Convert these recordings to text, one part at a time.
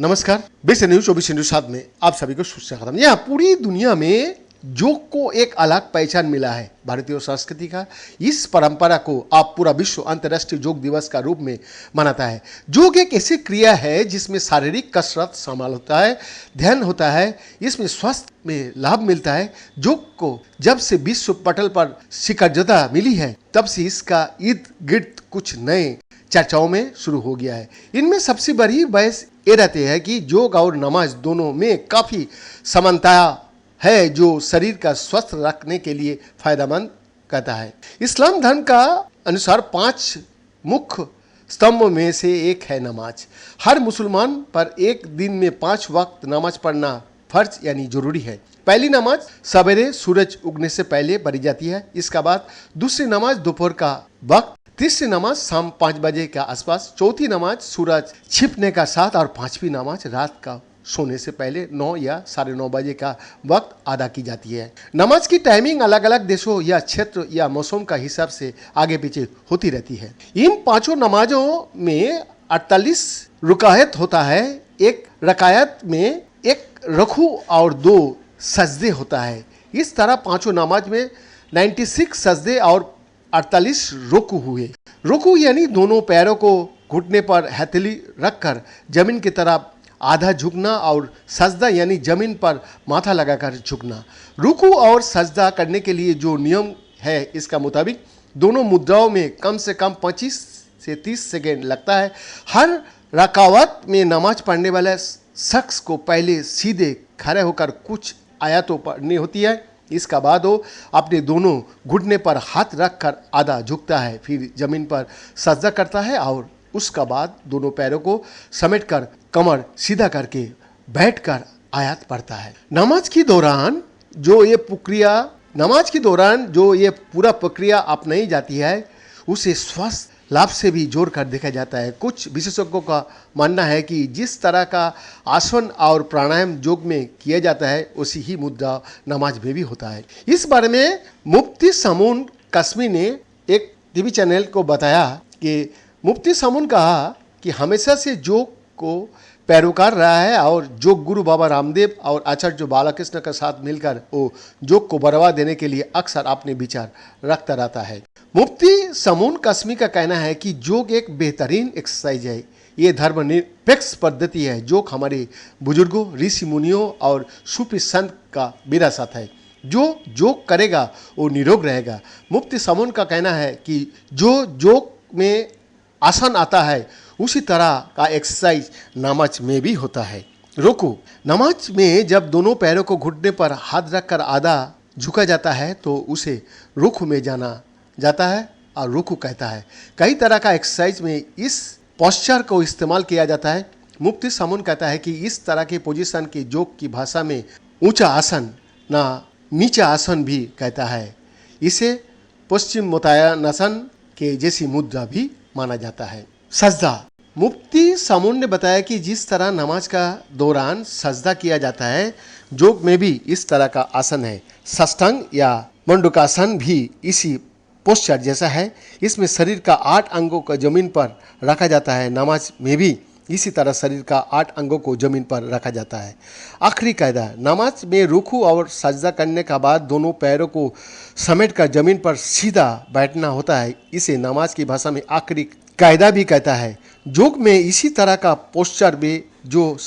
नमस्कार, best news 24/7 में आप सभी को स्वागत। यहाँ पूरी दुनिया में योग को एक अलग पहचान मिला है। भारतीय संस्कृति का इस परंपरा को आप पूरा विश्व अंतर्राष्ट्रीय योग दिवस का रूप में मनाता है। योग एक ऐसी क्रिया है जिसमें शारीरिक कसरत शामिल होता है, ध्यान होता है, इसमें स्वास्थ्य में लाभ मिलता है। योग को जब से विश्व पटल पर स्वीकार्यता मिली है तब से इसका इर्द गिर्द कुछ नए चर्चाओं में शुरू हो गया है। इनमें सबसे बड़ी बहस ये रहती है कि योग और नमाज दोनों में काफ़ी समानता है जो शरीर का स्वस्थ रखने के लिए फायदेमंद कहता है। इस्लाम धर्म का अनुसार 5 मुख्य स्तंभों में से एक है नमाज। हर मुसलमान पर एक दिन में 5 वक्त नमाज पढ़ना फर्ज यानी जरूरी है। पहली नमाज सवेरे सूरज उगने से पहले पढ़ी जाती है। इसका बाद दूसरी नमाज दोपहर का वक्त, तीसरी नमाज शाम 5 बजे के आसपास, चौथी नमाज सूरज छिपने का साथ और 5वीं नमाज रात का सोने से पहले 9 या 9:30 बजे का वक्त अदा की जाती है। नमाज की टाइमिंग अलग अलग देशों या क्षेत्र या मौसम का हिसाब से आगे पीछे होती रहती है। इन 5 नमाजों में 48 रुकायत होता है। एक रकायत में 1 रकू और 2 सजदे होता है। इस तरह 5 नमाज में 96 सजदे और 48 रुकू हुए। रुकू यानी दोनों पैरों को घुटने पर हथेली रखकर जमीन की तरफ आधा झुकना, और सजदा यानी जमीन पर माथा लगाकर झुकना। रुकू और सजदा करने के लिए जो नियम है इसका मुताबिक दोनों मुद्राओं में कम से कम 25 से 30 सेकेंड लगता है। हर रकावत में नमाज पढ़ने वाले शख्स को पहले सीधे खड़े होकर कुछ आयतों पढ़नी होती है। इसका बाद वो अपने दोनों घुटने पर हाथ रखकर आधा झुकता है, फिर जमीन पर सजदा करता है और उसका बाद दोनों पैरों को समेटकर कमर सीधा करके बैठकर आयत पढ़ता है। नमाज के दौरान जो ये पूरा प्रक्रिया अपनाई जाती है उसे स्वास्थ्य लाभ से भी जोड़कर देखा जाता है। कुछ विशेषज्ञों का मानना है कि जिस तरह का आसन और प्राणायाम योग में किया जाता है उसी ही मुद्रा नमाज में भी होता है। इस बारे में मुफ्ती समून कस्मी ने एक टीवी चैनल को बताया कि मुफ्ती समून कहा कि हमेशा से योग को पैरोकार रहा है और योग गुरु बाबा रामदेव और आचार्य बालाकृष्ण के साथ मिलकर वो योग को बढ़ावा देने के लिए अक्सर अपने विचार रखता रहता है। मुफ्ती समून कस्मी का कहना है कि योग एक बेहतरीन एक्सरसाइज है। ये धर्मनिरपेक्ष पद्धति है। योग हमारे बुजुर्गों, ऋषि मुनियों और सूफी संत का विरासत है। जो योग करेगा वो निरोग रहेगा। मुफ्ती समून का कहना है कि जो योग में आसन आता है उसी तरह का एक्सरसाइज नमाज में भी होता है। रुकू नमाज में जब दोनों पैरों को घुटने पर हाथ रखकर आधा झुका जाता है तो उसे रुकू में जाना जाता है और रुकू कहता है। कई तरह का एक्सरसाइज में इस पोस्चर को इस्तेमाल किया जाता है। मुफ्ती समून कहता है कि इस तरह के पोजीशन की योग की भाषा में ऊंचा आसन ना नीचा आसन भी कहता है। इसे पश्चिम मोतायनासन के जैसी मुद्रा भी माना जाता है। सजदा मुफ्ती समून ने बताया कि जिस तरह नमाज का दौरान सजदा किया जाता है योग में भी इस तरह का आसन है। साष्टांग या मंडूकासन भी इसी पोस्चर जैसा है। इसमें शरीर का 8 अंगों को जमीन पर रखा जाता है। नमाज में भी इसी तरह शरीर का 8 अंगों को जमीन पर रखा जाता है। आखिरी कायदा नमाज में रुकू और सजदा करने का बाद दोनों पैरों को समेटकर जमीन पर सीधा बैठना होता है। इसे नमाज की भाषा में आखिरी कायदा भी कहता है। योग में इसी तरह का पोस्चर में जो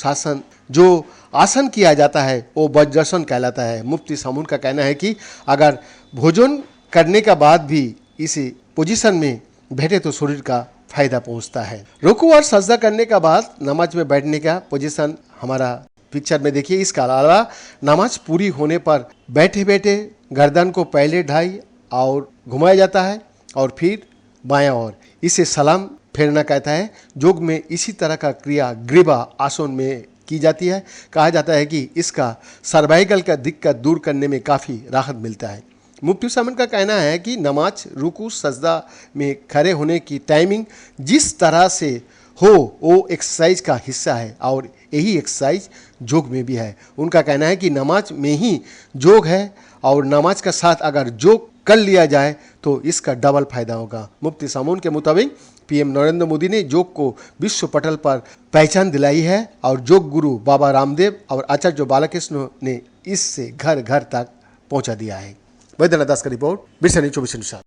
आसन किया जाता है वो वज्रासन कहलाता है। मुफ्ती समून का कहना है कि अगर भोजन करने के बाद भी इसी पोजीशन में बैठे तो शरीर का फायदा पहुंचता है। रुकू और सजदा करने के बाद नमाज में बैठने का पोजीशन हमारा पिक्चर में देखिए। इसके अलावा नमाज पूरी होने पर बैठे बैठे गर्दन को पहले ढाई और घुमाया जाता है और फिर बायां ओर, इसे सलाम फेरना कहता है। योग में इसी तरह का क्रिया ग्रीवा आसन में की जाती है। कहा जाता है कि इसका सर्वाइकल का दिक्कत दूर करने में काफ़ी राहत मिलता है। मुफ्ती समून का कहना है कि नमाज रुकू सजदा में खड़े होने की टाइमिंग जिस तरह से हो वो एक्सरसाइज का हिस्सा है और यही एक्सरसाइज योग में भी है। उनका कहना है कि नमाज में ही योग है और नमाज के साथ अगर योग कर लिया जाए तो इसका डबल फायदा होगा। मुफ्ती समून के मुताबिक पीएम नरेंद्र मोदी ने योग को विश्व पटल पर पहचान दिलाई है और योग गुरु बाबा रामदेव और आचार्य बालकृष्ण ने इससे घर घर तक पहुंचा दिया है। वैद्यनाथ दास का रिपोर्ट, बिरसा न्यूज़ 24 अनुसार।